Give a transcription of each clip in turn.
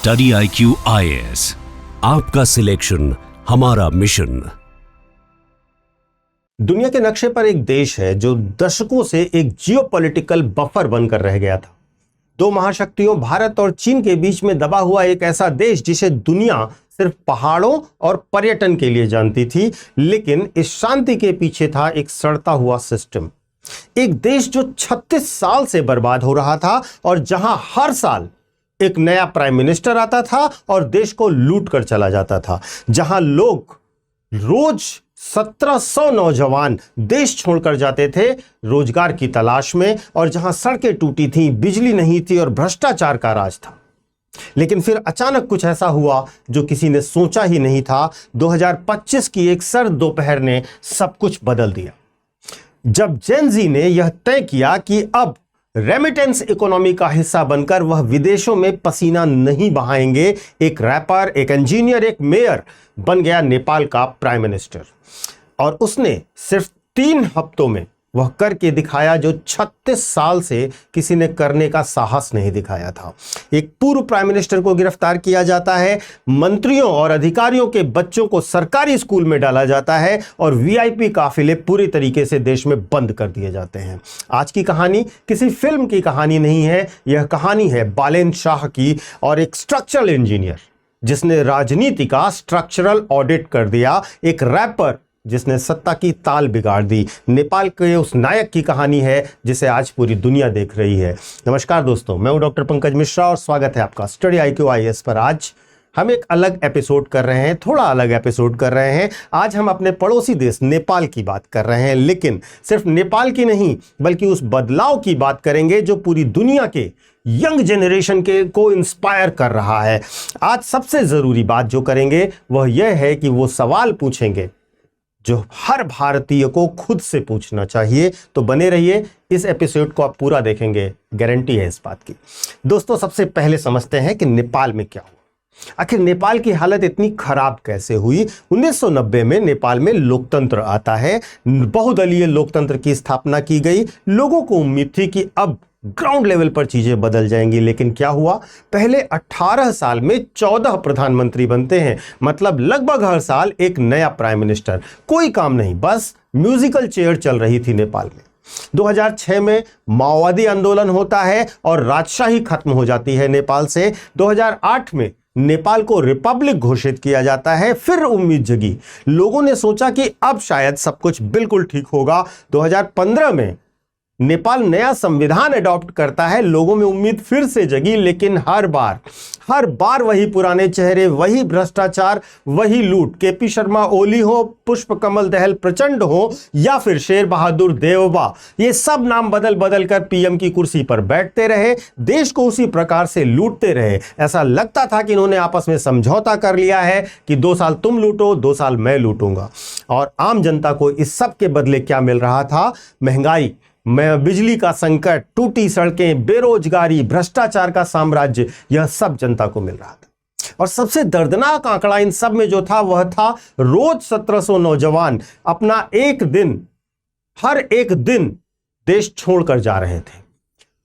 Study IQ IAS, आपका selection हमारा mission. दुनिया के नक्शे पर एक देश है जो दशकों से एक जियोपॉलिटिकल बफर बनकर रह गया था। दो महाशक्तियों भारत और चीन के बीच में दबा हुआ एक ऐसा देश जिसे दुनिया सिर्फ पहाड़ों और पर्यटन के लिए जानती थी, लेकिन इस शांति के पीछे था एक सड़ता हुआ सिस्टम। एक देश जो 36 साल से बर्बाद हो रहा था और जहां हर साल एक नया प्राइम मिनिस्टर आता था और देश को लूट कर चला जाता था, जहां लोग रोज 1700 नौजवान देश छोड़कर जाते थे रोजगार की तलाश में, और जहां सड़कें टूटी थीं, बिजली नहीं थी और भ्रष्टाचार का राज था। लेकिन फिर अचानक कुछ ऐसा हुआ जो किसी ने सोचा ही नहीं था। 2025 की एक सर्द दोपहर ने सब कुछ बदल दिया, जब जेन ज़ी ने यह तय किया कि अब रेमिटेंस इकोनॉमी का हिस्सा बनकर वह विदेशों में पसीना नहीं बहाएंगे। एक रैपर, एक इंजीनियर, एक मेयर बन गया नेपाल का प्राइम मिनिस्टर, और उसने सिर्फ 3 हफ्तों में वह करके दिखाया जो 36 साल से किसी ने करने का साहस नहीं दिखाया था। एक पूर्व प्राइम मिनिस्टर को गिरफ्तार किया जाता है, मंत्रियों और अधिकारियों के बच्चों को सरकारी स्कूल में डाला जाता है और वीआईपी काफिले पूरी तरीके से देश में बंद कर दिए जाते हैं। आज की कहानी किसी फिल्म की कहानी नहीं है, यह कहानी है बालेन शाह की, और एक स्ट्रक्चरल इंजीनियर जिसने राजनीति का स्ट्रक्चरल ऑडिट कर दिया, एक रैपर जिसने सत्ता की ताल बिगाड़ दी। नेपाल के उस नायक की कहानी है जिसे आज पूरी दुनिया देख रही है। नमस्कार दोस्तों, मैं हूं डॉक्टर पंकज मिश्रा और स्वागत है आपका स्टडी IQ IAS पर। आज हम एक अलग एपिसोड कर रहे हैं, थोड़ा अलग एपिसोड कर रहे हैं। आज हम अपने पड़ोसी देश नेपाल की बात कर रहे हैं, लेकिन सिर्फ नेपाल की नहीं बल्कि उस बदलाव की बात करेंगे जो पूरी दुनिया के यंग जनरेशन के को इंस्पायर कर रहा है। आज सबसे जरूरी बात जो करेंगे वह यह है कि वो सवाल पूछेंगे जो हर भारतीय को खुद से पूछना चाहिए। तो बने रहिए, इस एपिसोड को आप पूरा देखेंगे, गारंटी है इस बात की। दोस्तों, सबसे पहले समझते हैं कि नेपाल में क्या हुआ। आखिर नेपाल की हालत इतनी खराब कैसे हुई। 1990 में नेपाल में लोकतंत्र आता है, बहुदलीय लोकतंत्र की स्थापना की गई। लोगों को उम्मीद थी कि अब ग्राउंड लेवल पर चीजें बदल जाएंगी, लेकिन क्या हुआ? पहले 18 साल में 14 प्रधानमंत्री बनते हैं, मतलब लगभग हर साल एक नया प्राइम मिनिस्टर। कोई काम नहीं, बस म्यूजिकल चेयर चल रही थी नेपाल में। 2006 में माओवादी आंदोलन होता है और राजशाही खत्म हो जाती है नेपाल से। 2008 में नेपाल को रिपब्लिक घोषित किया जाता है। फिर उम्मीद जगी, लोगों ने सोचा कि अब शायद सब कुछ बिल्कुल ठीक होगा। 2015 में नेपाल नया संविधान अडॉप्ट करता है, लोगों में उम्मीद फिर से जगी, लेकिन हर बार वही पुराने चेहरे, वही भ्रष्टाचार, वही लूट। केपी शर्मा ओली हो, पुष्प कमल दहल प्रचंड हो, या फिर शेर बहादुर देवबा, ये सब नाम बदल बदल कर पीएम की कुर्सी पर बैठते रहे, देश को उसी प्रकार से लूटते रहे। ऐसा लगता था कि इन्होंने आपस में समझौता कर लिया है कि 2 साल तुम लूटो, 2 साल मैं लूटूंगा। और आम जनता को इस सब के बदले क्या मिल रहा था? महंगाई, बिजली का संकट, टूटी सड़कें, बेरोजगारी, भ्रष्टाचार का साम्राज्य, यह सब जनता को मिल रहा था। और सबसे दर्दनाक आंकड़ा इन सब में जो था वह था रोज 1700 नौजवान अपना हर एक दिन देश छोड़कर जा रहे थे।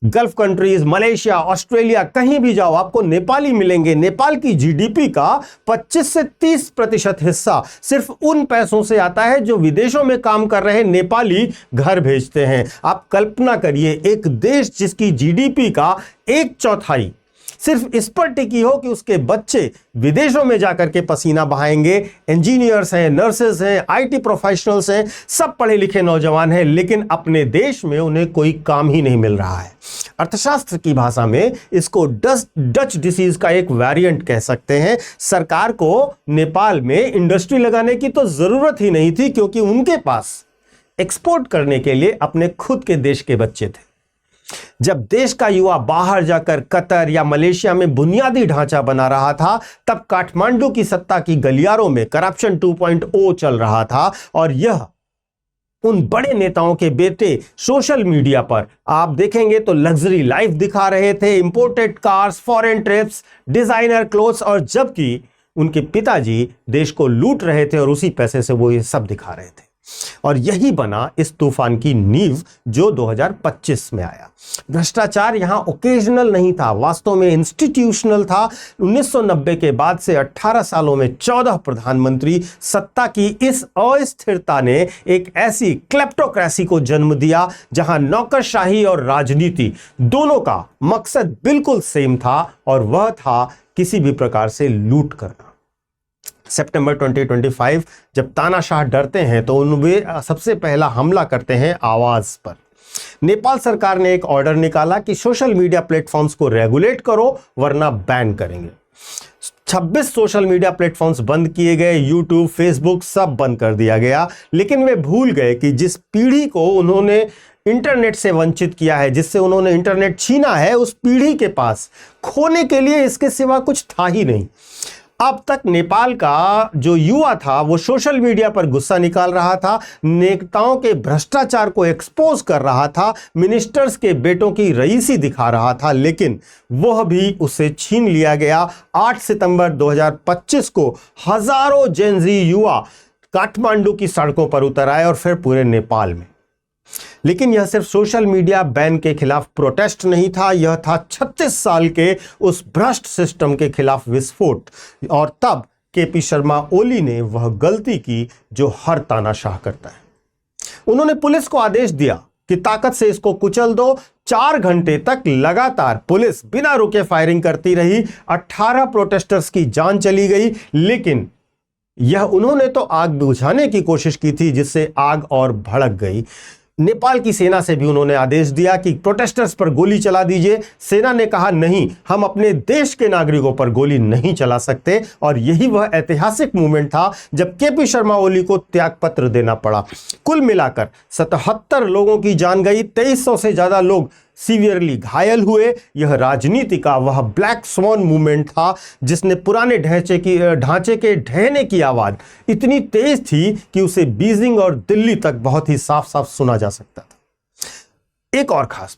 गल्फ कंट्रीज, मलेशिया, ऑस्ट्रेलिया, कहीं भी जाओ आपको नेपाली मिलेंगे। नेपाल की जीडीपी का 25 से 30% हिस्सा सिर्फ उन पैसों से आता है जो विदेशों में काम कर रहे नेपाली घर भेजते हैं। आप कल्पना करिए, एक देश जिसकी जीडीपी का 1/4 सिर्फ इस पर टिकी हो कि उसके बच्चे विदेशों में जाकर के पसीना बहाएंगे। इंजीनियर्स हैं, नर्सेज हैं, आईटी प्रोफेशनल्स हैं, सब पढ़े लिखे नौजवान हैं, लेकिन अपने देश में उन्हें कोई काम ही नहीं मिल रहा है। अर्थशास्त्र की भाषा में इसको डच डिसीज का एक वेरिएंट कह सकते हैं। सरकार को नेपाल में इंडस्ट्री लगाने की तो जरूरत ही नहीं थी, क्योंकि उनके पास एक्सपोर्ट करने के लिए अपने खुद के देश के बच्चे थे। जब देश का युवा बाहर जाकर कतर या मलेशिया में बुनियादी ढांचा बना रहा था, तब काठमांडू की सत्ता की गलियारों में करप्शन 2.0 चल रहा था। और यह उन बड़े नेताओं के बेटे सोशल मीडिया पर आप देखेंगे तो लग्जरी लाइफ दिखा रहे थे, imported cars, foreign trips, designer clothes, और जबकि उनके पिताजी देश को लूट रहे थे और उसी पैसे से वो ये सब दिखा रहे थे। और यही बना इस तूफान की नींव जो 2025 में आया। भ्रष्टाचार यहां ओकेजनल नहीं था, वास्तव में इंस्टीट्यूशनल था। 1990 के बाद से 18 सालों में 14 प्रधानमंत्री, सत्ता की इस अस्थिरता ने एक ऐसी क्लेप्टोक्रेसी को जन्म दिया जहां नौकरशाही और राजनीति दोनों का मकसद बिल्कुल सेम था, और वह था किसी भी प्रकार से लूट करना। सितंबर 2025 जब तानाशाह डरते हैं तो वे सबसे पहला हमला करते हैं आवाज पर। नेपाल सरकार ने एक ऑर्डर निकाला कि सोशल मीडिया प्लेटफॉर्म्स को रेगुलेट करो वरना बैन करेंगे। 26 सोशल मीडिया प्लेटफॉर्म्स बंद किए गए, यूट्यूब, फेसबुक सब बंद कर दिया गया। लेकिन वे भूल गए कि जिस पीढ़ी को उन्होंने इंटरनेट से वंचित किया है, जिससे उन्होंने इंटरनेट छीना है, उस पीढ़ी के पास खोने के लिए इसके सिवा कुछ था ही नहीं। अब तक नेपाल का जो युवा था वो सोशल मीडिया पर गुस्सा निकाल रहा था, नेताओं के भ्रष्टाचार को एक्सपोज कर रहा था, मिनिस्टर्स के बेटों की रईसी दिखा रहा था, लेकिन वह भी उसे छीन लिया गया। 8 सितंबर 2025 को हजारों जेनजी युवा काठमांडू की सड़कों पर उतर आए और फिर पूरे नेपाल में। लेकिन यह सिर्फ सोशल मीडिया बैन के खिलाफ प्रोटेस्ट नहीं था, यह था 36 साल के उस भ्रष्ट सिस्टम के खिलाफ विस्फोट। और तब केपी शर्मा ओली ने वह गलती की जो हर तानाशाह करता है। उन्होंने पुलिस को आदेश दिया कि ताकत से इसको कुचल दो। 4 घंटे तक लगातार पुलिस बिना रुके फायरिंग करती रही। 18 प्रोटेस्टर्स की जान चली गई, लेकिन यह उन्होंने तो आग बुझाने की कोशिश की थी जिससे आग और भड़क गई। नेपाल की सेना से भी उन्होंने आदेश दिया कि प्रोटेस्टर्स पर गोली चला दीजिए। सेना ने कहा नहीं, हम अपने देश के नागरिकों पर गोली नहीं चला सकते। और यही वह ऐतिहासिक मूवमेंट था जब केपी शर्मा ओली को त्यागपत्र देना पड़ा। कुल मिलाकर 77 लोगों की जान गई, 2300 से ज्यादा लोग सीवियरली घायल हुए। यह राजनीति का वह ब्लैक स्वॉन मूवमेंट था जिसने पुराने ढांचे के ढहने की आवाज इतनी तेज थी कि उसे बीजिंग और दिल्ली तक बहुत ही साफ साफ सुना जा सकता था। एक और खास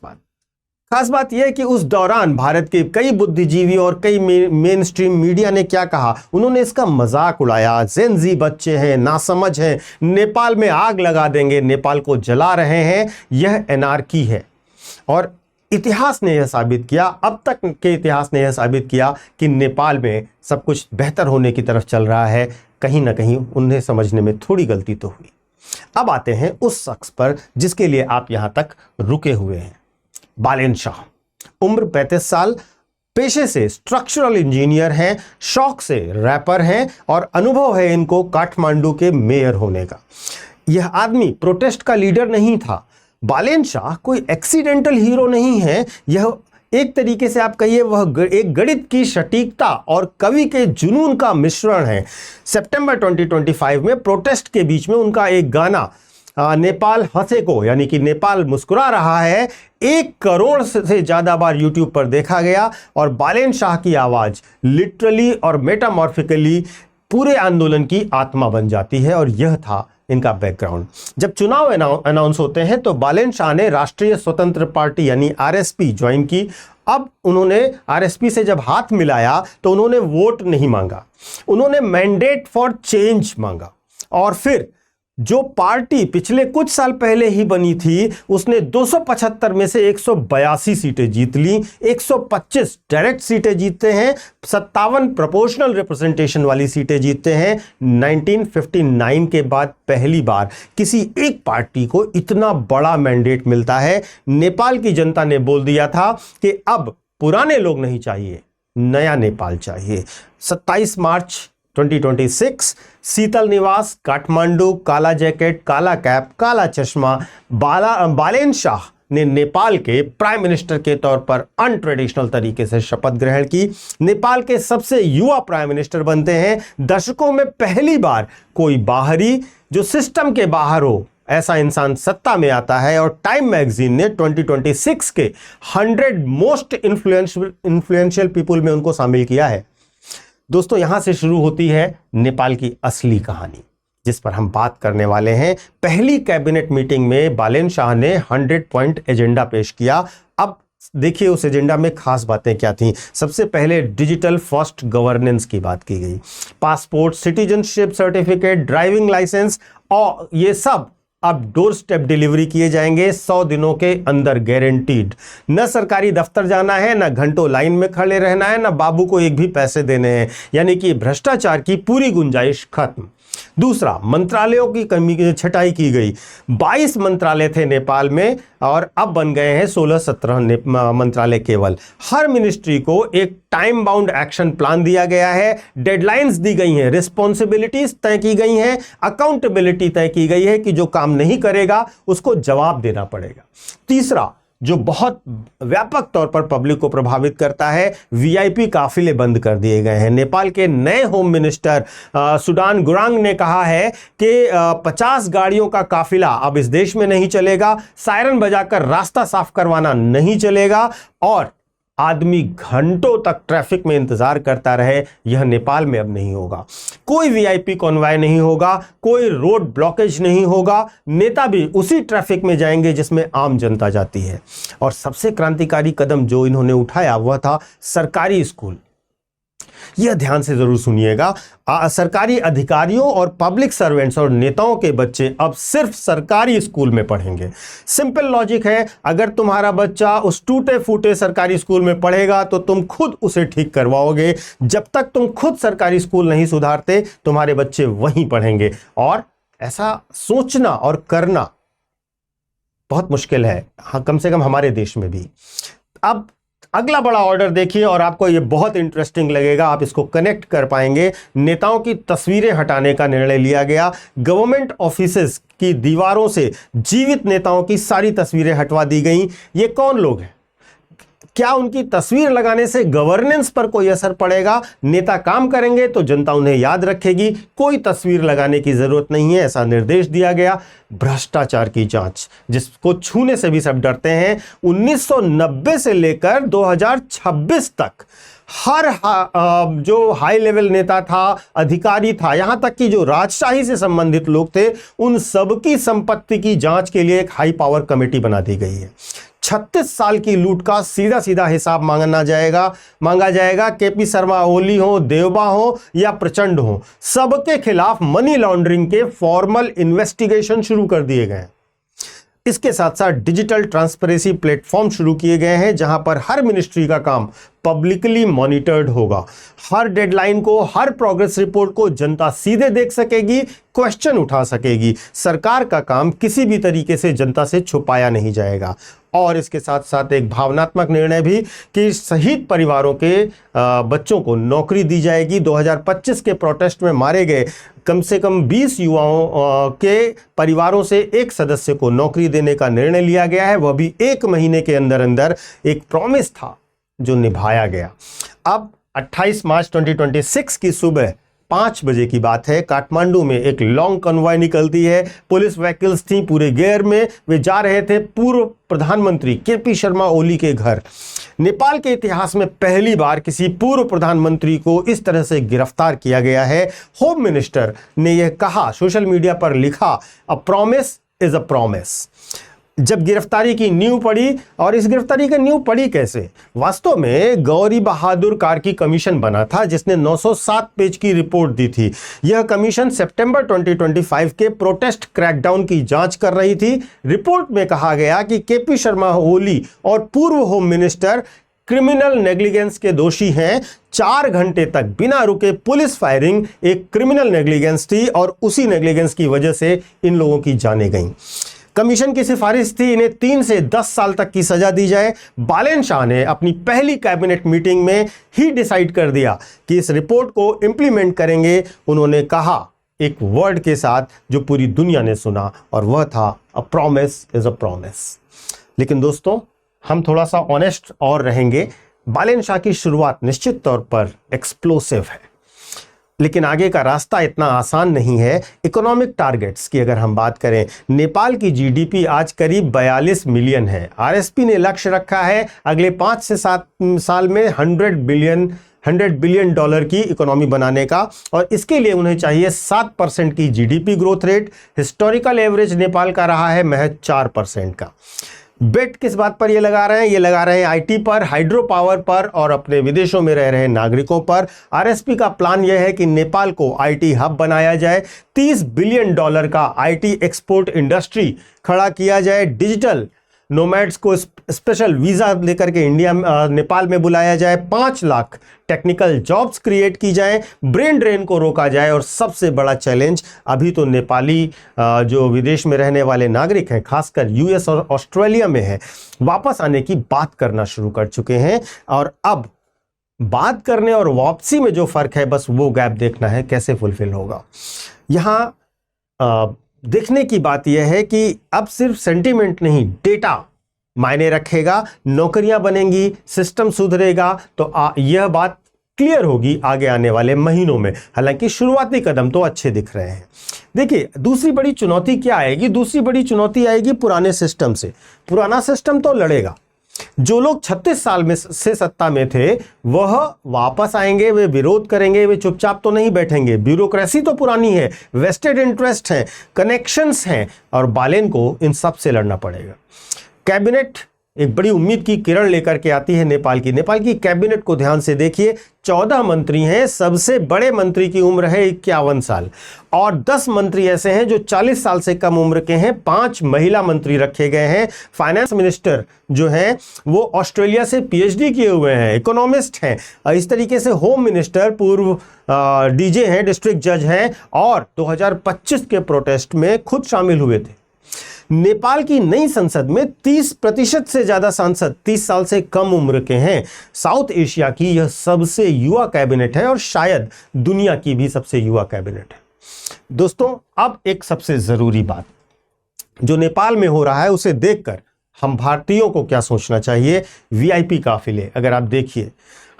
बात यह है कि उस दौरान भारत के कई बुद्धिजीवी और कई मेन स्ट्रीम मीडिया ने क्या कहा, उन्होंने इसका मजाक उड़ाया। जेनजी बच्चे हैं, नासमझ हैं, नेपाल में आग लगा देंगे, नेपाल को जला रहे हैं, यह एनार्की है। और इतिहास ने यह साबित किया, अब तक के इतिहास ने यह साबित किया कि नेपाल में सब कुछ बेहतर होने की तरफ चल रहा है। कहीं ना कहीं उन्हें समझने में थोड़ी गलती तो हुई। अब आते हैं उस शख्स पर जिसके लिए आप यहां तक रुके हुए हैं, बालेन शाह। उम्र 35 साल, पेशे से स्ट्रक्चरल इंजीनियर हैं, शौक से रैपर हैं और अनुभव है इनको काठमांडू के मेयर होने का। यह आदमी प्रोटेस्ट का लीडर नहीं था। बालेन शाह कोई एक्सीडेंटल हीरो नहीं है। यह एक तरीके से आप कहिए वह एक गणित की सटीकता और कवि के जुनून का मिश्रण है। सितंबर 2025 में प्रोटेस्ट के बीच में उनका एक गाना नेपाल हंसे को, यानी कि नेपाल मुस्कुरा रहा है, 1 करोड़ से ज्यादा बार यूट्यूब पर देखा गया। और बालेन शाह की आवाज लिटरली और मेटामॉर्फिकली पूरे आंदोलन की आत्मा बन जाती है। और यह था इनका बैकग्राउंड। जब चुनाव अनाउंस होते हैं तो बालेन शाह ने राष्ट्रीय स्वतंत्र पार्टी यानी आरएसपी ज्वाइन की। अब उन्होंने आरएसपी से जब हाथ मिलाया तो उन्होंने वोट नहीं मांगा, उन्होंने मैंडेट फॉर चेंज मांगा। और फिर जो पार्टी पिछले कुछ साल पहले ही बनी थी उसने 275 में से 182 सीटें जीत ली, 125 डायरेक्ट सीटें जीतते हैं, 57 प्रोपोर्शनल रिप्रेजेंटेशन वाली सीटें जीतते हैं। 1959 के बाद पहली बार किसी एक पार्टी को इतना बड़ा मैंडेट मिलता है। नेपाल की जनता ने बोल दिया था कि अब पुराने लोग नहीं चाहिए, नया नेपाल चाहिए। 27 मार्च 2026 शीतल निवास काठमांडू, काला जैकेट, काला कैप, काला चश्मा, बालेन शाह ने नेपाल के प्राइम मिनिस्टर के तौर पर अनट्रेडिशनल तरीके से शपथ ग्रहण की। नेपाल के सबसे युवा प्राइम मिनिस्टर बनते हैं। दशकों में पहली बार कोई बाहरी जो सिस्टम के बाहर हो ऐसा इंसान सत्ता में आता है। और टाइम मैगजीन ने 2026 के 100 मोस्ट इन्फ्लुएंशियल पीपल में उनको शामिल किया है। दोस्तों, यहां से शुरू होती है नेपाल की असली कहानी जिस पर हम बात करने वाले हैं। पहली कैबिनेट मीटिंग में बालेन शाह ने 100 पॉइंट एजेंडा पेश किया। अब देखिए उस एजेंडा में खास बातें क्या थी। सबसे पहले डिजिटल फर्स्ट गवर्नेंस की बात की गई। Passport, citizenship certificate, driving licence और ये सब अब डोर स्टेप डिलीवरी किए जाएंगे 100 दिनों के अंदर, गारंटीड। न सरकारी दफ्तर जाना है, न घंटों लाइन में खड़े रहना है, न बाबू को एक भी पैसे देने हैं, यानी कि भ्रष्टाचार की पूरी गुंजाइश खत्म। दूसरा, मंत्रालयों की कमी छटाई की गई। 22 मंत्रालय थे नेपाल में और अब बन गए हैं 16-17 मंत्रालय केवल। हर मिनिस्ट्री को एक टाइम बाउंड एक्शन प्लान दिया गया है, डेडलाइंस दी गई हैं, रिस्पॉन्सिबिलिटीज तय की गई हैं, अकाउंटेबिलिटी तय की गई है कि जो काम नहीं करेगा उसको जवाब देना पड़ेगा। तीसरा, जो बहुत व्यापक तौर पर पब्लिक को प्रभावित करता है, वीआईपी काफिले बंद कर दिए गए हैं। नेपाल के नए होम मिनिस्टर सुडान गुरांग ने कहा है कि 50 गाड़ियों का काफिला अब इस देश में नहीं चलेगा, सायरन बजाकर रास्ता साफ करवाना नहीं चलेगा और आदमी घंटों तक ट्रैफिक में इंतजार करता रहे, यह नेपाल में अब नहीं होगा। कोई वीआईपी कॉन्वॉय नहीं होगा, कोई रोड ब्लॉकेज नहीं होगा, नेता भी उसी ट्रैफिक में जाएंगे जिसमें आम जनता जाती है। और सबसे क्रांतिकारी कदम जो इन्होंने उठाया वह था सरकारी स्कूल। यह ध्यान से जरूर सुनिएगा, सरकारी अधिकारियों और पब्लिक सर्वेंट्स और नेताओं के बच्चे अब सिर्फ सरकारी स्कूल में पढ़ेंगे। सिंपल लॉजिक है, अगर तुम्हारा बच्चा उस टूटे फूटे सरकारी स्कूल में पढ़ेगा तो तुम खुद उसे ठीक करवाओगे। जब तक तुम खुद सरकारी स्कूल नहीं सुधारते, तुम्हारे बच्चे वहीं पढ़ेंगे। और ऐसा सोचना और करना बहुत मुश्किल है, हाँ, कम से कम हमारे देश में भी। अब अगला बड़ा ऑर्डर देखिए और आपको यह बहुत इंटरेस्टिंग लगेगा, आप इसको कनेक्ट कर पाएंगे। नेताओं की तस्वीरें हटाने का निर्णय लिया गया। गवर्नमेंट ऑफिसेज की दीवारों से जीवित नेताओं की सारी तस्वीरें हटवा दी गई। ये कौन लोग हैं? क्या उनकी तस्वीर लगाने से गवर्नेंस पर कोई असर पड़ेगा? नेता काम करेंगे तो जनता उन्हें याद रखेगी, कोई तस्वीर लगाने की जरूरत नहीं है, ऐसा निर्देश दिया गया। भ्रष्टाचार की जांच, जिसको छूने से भी सब डरते हैं, 1990 से लेकर 2026 तक हर जो हाई लेवल नेता था, अधिकारी था, यहां तक कि जो राजशाही से संबंधित लोग थे, उन सबकी संपत्ति की जांच के लिए एक हाई पावर कमेटी बना दी गई है। 36 साल की लूट का सीधा सीधा हिसाब मांगा जाएगा। केपी शर्मा ओली हो, देवबा हो या प्रचंड हो, सबके खिलाफ मनी लॉन्ड्रिंग के फॉर्मल इन्वेस्टिगेशन शुरू कर दिए गए। इसके साथ साथ डिजिटल ट्रांसपेरेंसी प्लेटफॉर्म शुरू किए गए हैं, जहां पर हर मिनिस्ट्री का काम पब्लिकली मॉनिटर्ड होगा। हर डेडलाइन को, हर प्रोग्रेस रिपोर्ट को जनता सीधे देख सकेगी, क्वेश्चन उठा सकेगी। सरकार का काम किसी भी तरीके से जनता से छुपाया नहीं जाएगा। और इसके साथ साथ एक भावनात्मक निर्णय भी कि शहीद परिवारों के बच्चों को नौकरी दी जाएगी। 2025 के प्रोटेस्ट में मारे गए कम से कम 20 युवाओं के परिवारों से एक सदस्य को नौकरी देने का निर्णय लिया गया है, वह भी 1 महीने के अंदर अंदर। एक प्रॉमिस था जो निभाया गया। अब 28 मार्च 2026 की सुबह 5 बजे की बात है, काठमांडू में एक लॉन्ग कन्वॉय निकलती है। पुलिस व्हीकल्स थी पूरे गेयर में, वे जा रहे थे पूर्व प्रधानमंत्री केपी शर्मा ओली के घर। नेपाल के इतिहास में पहली बार किसी पूर्व प्रधानमंत्री को इस तरह से गिरफ्तार किया गया है। होम मिनिस्टर ने यह कहा, सोशल मीडिया पर लिखा, a promise is a promise. जब गिरफ्तारी की नींव पड़ी, और इस गिरफ्तारी की नींव पड़ी कैसे? वास्तव में गौरी बहादुर कार्की कमीशन बना था, जिसने 907 पेज की रिपोर्ट दी थी। यह कमीशन सितंबर 2025 के प्रोटेस्ट क्रैकडाउन की जांच कर रही थी। रिपोर्ट में कहा गया कि केपी शर्मा ओली और पूर्व होम मिनिस्टर क्रिमिनल नेग्लिजेंस के दोषी हैं। 4 घंटे तक बिना रुके पुलिस फायरिंग एक क्रिमिनल नेग्लिजेंस थी और उसी नेग्लिजेंस की वजह से इन लोगों की जानें गईं। कमीशन की सिफारिश थी इन्हें 3 से 10 साल तक की सजा दी जाए। बालेन शाह ने अपनी पहली कैबिनेट मीटिंग में ही डिसाइड कर दिया कि इस रिपोर्ट को इंप्लीमेंट करेंगे। उन्होंने कहा एक वर्ड के साथ जो पूरी दुनिया ने सुना, और वह था a promise is a promise. लेकिन दोस्तों, हम थोड़ा सा ऑनेस्ट और रहेंगे। बालेन शाह की शुरुआत निश्चित तौर पर एक्सप्लोसिव है, लेकिन आगे का रास्ता इतना आसान नहीं है। इकोनॉमिक टारगेट्स की अगर हम बात करें, नेपाल की जीडीपी आज करीब 42 मिलियन है। आरएसपी ने लक्ष्य रखा है अगले 5 से 7 साल में 100 बिलियन डॉलर की इकोनॉमी बनाने का, और इसके लिए उन्हें चाहिए 7% की GDP growth rate. Historical average Nepal का रहा है महज 4% का। बेट किस बात पर ये लगा रहे हैं? ये लगा रहे हैं आईटी पर, हाइड्रो पावर पर और अपने विदेशों में रह रहे नागरिकों पर। आरएसपी का प्लान यह है कि नेपाल को आईटी हब बनाया जाए, $30 बिलियन का आईटी एक्सपोर्ट इंडस्ट्री खड़ा किया जाए, डिजिटल नोमैड्स को स्पेशल वीजा लेकर के नेपाल में बुलाया जाए, 5 लाख टेक्निकल जॉब्स क्रिएट की जाए, ब्रेन ड्रेन को रोका जाए और सबसे बड़ा चैलेंज, अभी तो नेपाली जो विदेश में रहने वाले नागरिक हैं, खासकर यूएस और ऑस्ट्रेलिया में है, वापस आने की बात करना शुरू कर चुके हैं। और अब बात करने और वापसी में जो फर्क है, बस वो गैप देखना है कैसे फुलफिल होगा। यहां देखने की बात यह है कि अब सिर्फ सेंटीमेंट नहीं, डेटा मायने रखेगा, नौकरियां बनेंगी, सिस्टम सुधरेगा, तो यह बात क्लियर होगी आगे आने वाले महीनों में। हालांकि शुरुआती कदम तो अच्छे दिख रहे हैं। देखिए, दूसरी बड़ी चुनौती क्या आएगी? दूसरी बड़ी चुनौती आएगी पुराने सिस्टम से। पुराना सिस्टम तो लड़ेगा, जो लोग 36 साल में से सत्ता में थे वह वापस आएंगे, वे विरोध करेंगे, वे चुपचाप तो नहीं बैठेंगे। ब्यूरोक्रेसी तो पुरानी है, वेस्टेड इंटरेस्ट है, कनेक्शंस हैं, और बालेन को इन सब से लड़ना पड़ेगा। कैबिनेट एक बड़ी उम्मीद की किरण लेकर के आती है नेपाल की कैबिनेट को ध्यान से देखिए। 14 मंत्री हैं, सबसे बड़े मंत्री की उम्र है 51 साल, और 10 मंत्री ऐसे हैं जो 40 साल से कम उम्र के हैं। 5 महिला मंत्री रखे गए हैं। फाइनेंस मिनिस्टर जो हैं वो ऑस्ट्रेलिया से पीएचडी किए हुए हैं, इकोनॉमिस्ट हैं। इस तरीके से होम मिनिस्टर पूर्व डीजे हैं, डिस्ट्रिक्ट जज हैं, और 2025 के प्रोटेस्ट में खुद शामिल हुए थे। नेपाल की नई संसद में 30% से ज्यादा सांसद 30 साल से कम उम्र के हैं। साउथ एशिया की यह सबसे युवा कैबिनेट है और शायद दुनिया की भी सबसे युवा कैबिनेट है। दोस्तों, अब एक सबसे जरूरी बात जो नेपाल में हो रहा है उसे देखकर हम भारतीयों को क्या सोचना चाहिए। वीआईपी काफिले, अगर आप देखिए,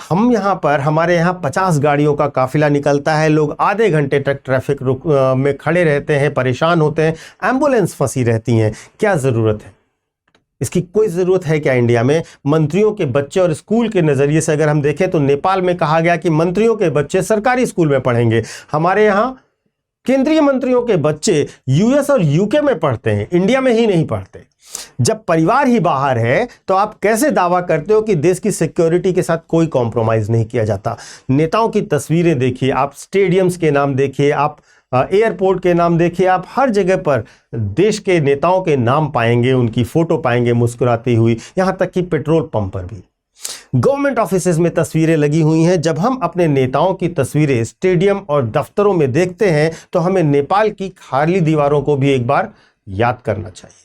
हमारे यहाँ 50 गाड़ियों का काफिला निकलता है, लोग आधे घंटे तक ट्रैफिक में खड़े रहते हैं, परेशान होते हैं, एम्बुलेंस फंसी रहती हैं। क्या जरूरत है इसकी? कोई ज़रूरत है क्या इंडिया में? मंत्रियों के बच्चे और स्कूल के नज़रिए से अगर हम देखें तो नेपाल में कहा गया कि मंत्रियों के बच्चे सरकारी स्कूल में पढ़ेंगे। हमारे यहाँ केंद्रीय मंत्रियों के बच्चे यूएस और यूके में पढ़ते हैं, इंडिया में ही नहीं पढ़ते। जब परिवार ही बाहर है तो आप कैसे दावा करते हो कि देश की सिक्योरिटी के साथ कोई कॉम्प्रोमाइज़ नहीं किया जाता? नेताओं की तस्वीरें देखिए, आप स्टेडियम्स के नाम देखिए, आप एयरपोर्ट के नाम देखिए, आप हर जगह पर देश के नेताओं के नाम पाएंगे, उनकी फोटो पाएंगे मुस्कुराती हुई, यहां तक कि पेट्रोल पंप पर भी। गवर्नमेंट ऑफिसेज में तस्वीरें लगी हुई हैं। जब हम अपने नेताओं की तस्वीरें स्टेडियम और दफ्तरों में देखते हैं तो हमें नेपाल की खाली दीवारों को भी एक बार याद करना चाहिए।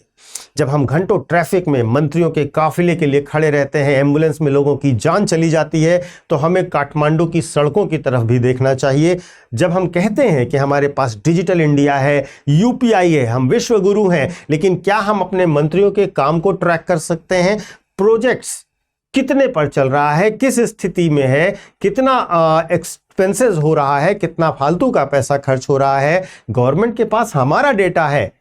जब हम घंटों ट्रैफिक में मंत्रियों के काफिले के लिए खड़े रहते हैं, एम्बुलेंस में लोगों की जान चली जाती है, तो हमें काठमांडू की सड़कों की तरफ भी देखना चाहिए। जब हम कहते हैं कि हमारे पास डिजिटल इंडिया है, यूपीआई है, हम विश्व गुरु हैं, लेकिन क्या हम अपने मंत्रियों के काम को ट्रैक कर सकते हैं? प्रोजेक्ट्स कितने पर चल रहा है, किस स्थिति में है, कितना एक्सपेंसेस हो रहा है, कितना फालतू का पैसा खर्च हो रहा है? गवर्नमेंट के पास हमारा डेटा है,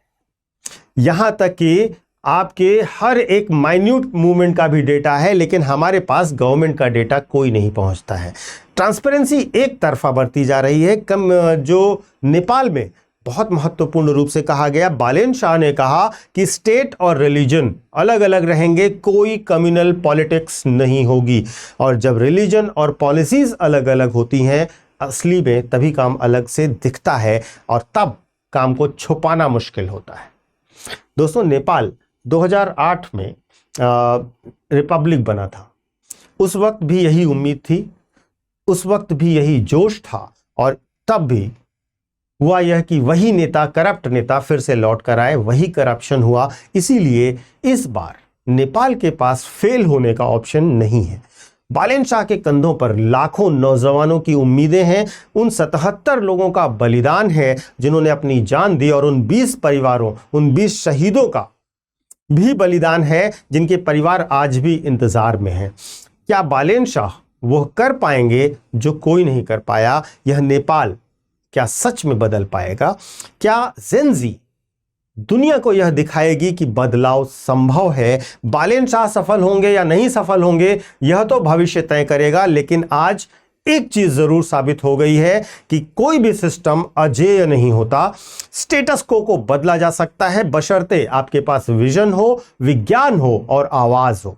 यहां तक कि आपके हर एक माइन्यूट मूवमेंट का भी डेटा है, लेकिन हमारे पास गवर्नमेंट का डेटा कोई नहीं पहुंचता है। ट्रांसपेरेंसी एक तरफा बढ़ती जा रही है। जो नेपाल में बहुत महत्वपूर्ण रूप से कहा गया, बालेन शाह ने कहा कि स्टेट और रिलीजन अलग अलग रहेंगे, कोई कम्युनल पॉलिटिक्स नहीं होगी। और जब रिलीजन और पॉलिसीज अलग अलग होती हैं, असली में तभी काम अलग से दिखता है और तब काम को छुपाना मुश्किल होता है। दोस्तों, नेपाल 2008 में रिपब्लिक बना था। उस वक्त भी यही उम्मीद थी, उस वक्त भी यही जोश था, और तब भी हुआ यह कि वही नेता, करप्ट नेता फिर से लौट कर आए, वही करप्शन हुआ। इसीलिए इस बार नेपाल के पास फेल होने का ऑप्शन नहीं है। बालेन शाह के कंधों पर लाखों नौजवानों की उम्मीदें हैं, उन 77 लोगों का बलिदान है जिन्होंने अपनी जान दी, और उन 20 परिवारों, उन 20 शहीदों का भी बलिदान है जिनके परिवार आज भी इंतजार में हैं। क्या बालेन शाह वो कर पाएंगे जो कोई नहीं कर पाया? यह नेपाल क्या सच में बदल पाएगा? क्या जेन ज़ी दुनिया को यह दिखाएगी कि बदलाव संभव है? बालेन शाह सफल होंगे या नहीं सफल होंगे, यह तो भविष्य तय करेगा। लेकिन आज एक चीज जरूर साबित हो गई है कि कोई भी सिस्टम अजेय नहीं होता। स्टेटस को बदला जा सकता है बशर्ते आपके पास विजन हो, विज्ञान हो और आवाज हो।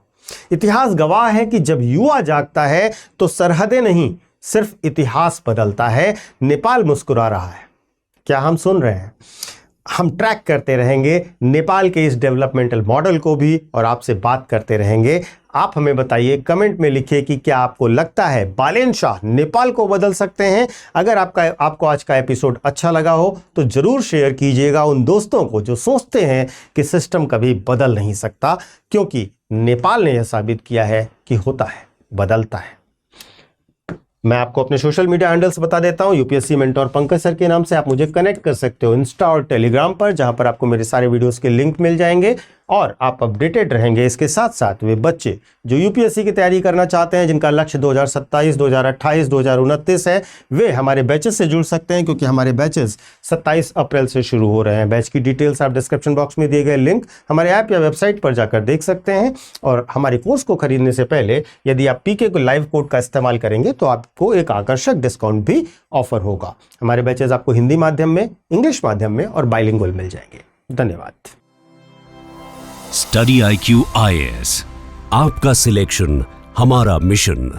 इतिहास गवाह है कि जब युवा जागता है तो सरहदें नहीं, सिर्फ इतिहास बदलता है। नेपाल मुस्कुरा रहा है, क्या हम सुन रहे हैं? हम ट्रैक करते रहेंगे नेपाल के इस डेवलपमेंटल मॉडल को भी और आपसे बात करते रहेंगे। आप हमें बताइए, कमेंट में लिखिए कि क्या आपको लगता है बालेन शाह नेपाल को बदल सकते हैं। अगर आपको आज का एपिसोड अच्छा लगा हो तो जरूर शेयर कीजिएगा उन दोस्तों को जो सोचते हैं कि सिस्टम कभी बदल नहीं सकता, क्योंकि नेपाल ने यह साबित किया है कि होता है, बदलता है। मैं आपको अपने सोशल मीडिया हैंडल्स बता देता हूं। यूपीएससी मेंटोर पंकज सर के नाम से आप मुझे कनेक्ट कर सकते हो इंस्टा और टेलीग्राम पर, जहां पर आपको मेरे सारे वीडियोस के लिंक मिल जाएंगे और आप अपडेटेड रहेंगे। इसके साथ साथ वे बच्चे जो यूपीएससी की तैयारी करना चाहते हैं, जिनका लक्ष्य 2027, 2028, 2029 है, वे हमारे बैचेस से जुड़ सकते हैं, क्योंकि हमारे बैचेस 27 अप्रैल से शुरू हो रहे हैं। बैच की डिटेल्स आप डिस्क्रिप्शन बॉक्स में दिए गए लिंक हमारे ऐप या वेबसाइट पर जाकर देख सकते हैं। और हमारे कोर्स को खरीदने से पहले यदि आप पीके को लाइव कोड का इस्तेमाल करेंगे तो आपको एक आकर्षक डिस्काउंट भी ऑफर होगा। हमारे बैचेस आपको हिंदी माध्यम में, इंग्लिश माध्यम में और बाइलिंगुअल मिल जाएंगे। धन्यवाद। स्टडी IQ IAS, आपका सिलेक्शन हमारा मिशन।